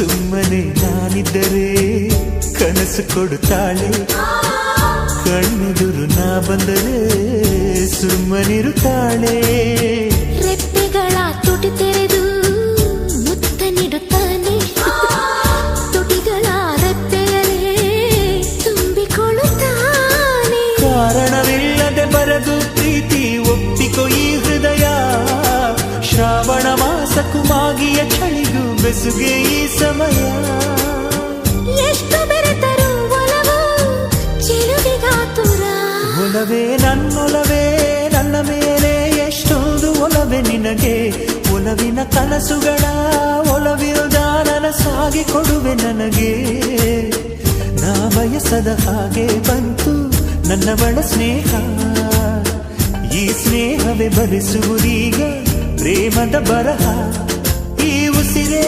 ಸುಮ್ಮನೆ ನಾನಿದ್ದರೆ ಕನಸು ಕೊಡುತ್ತಾಳೆ, ಕಣ್ಣೆದುರು ನಾ ಬಂದರೆ ಸುಮ್ಮನಿರುತ್ತಾಳೆ. ರೆಪ್ಪೆಗಳ ತುಟಿ ತೆರೆದು ಮುತ್ತ ನೀಡುತ್ತಾನೆ, ತುಟಿಗಳ ರೆಪ್ಪೆಯಲೇ ತುಂಬಿಕೊಳ್ಳುತ್ತಾನೆ. ಕಾರಣವಿಲ್ಲದೆ ಬರದು ಪ್ರೀತಿ ಒಪ್ಪಿಕೊ ಈ ಹೃದಯ, ಶ್ರಾವಣ ಮಾಸಕ್ಕೂ ಮಾಗಿಯ ಚಳಿಗೂ ಬೆಸುಗೆ ಈ ಸಮಯ. ಎಷ್ಟು ಬೆರೆತರು ಒಲವು ಚೆಲುವಿಗಾತುರ, ಒಲವೇ ನನ್ನೊಲವೇ ನನ್ನ ಮೇಲೆ ಎಷ್ಟೊಂದು ಒಲವೇ ನಿನಗೆ. ಒಲವಿನ ಕನಸುಗಳ ಒಲವಿರುದ ನನಸಾಗಿ ಕೊಡುವೆ ನನಗೆ. ನಾ ಬಯಸದ ಹಾಗೆ ಬಂತು ನನ್ನವಳ ಸ್ನೇಹ, ಈ ಸ್ನೇಹವೇ ಭರಿಸುವುದೀಗ ಪ್ರೇಮದ ಬರಹ. ಈ ಉಸಿರೇ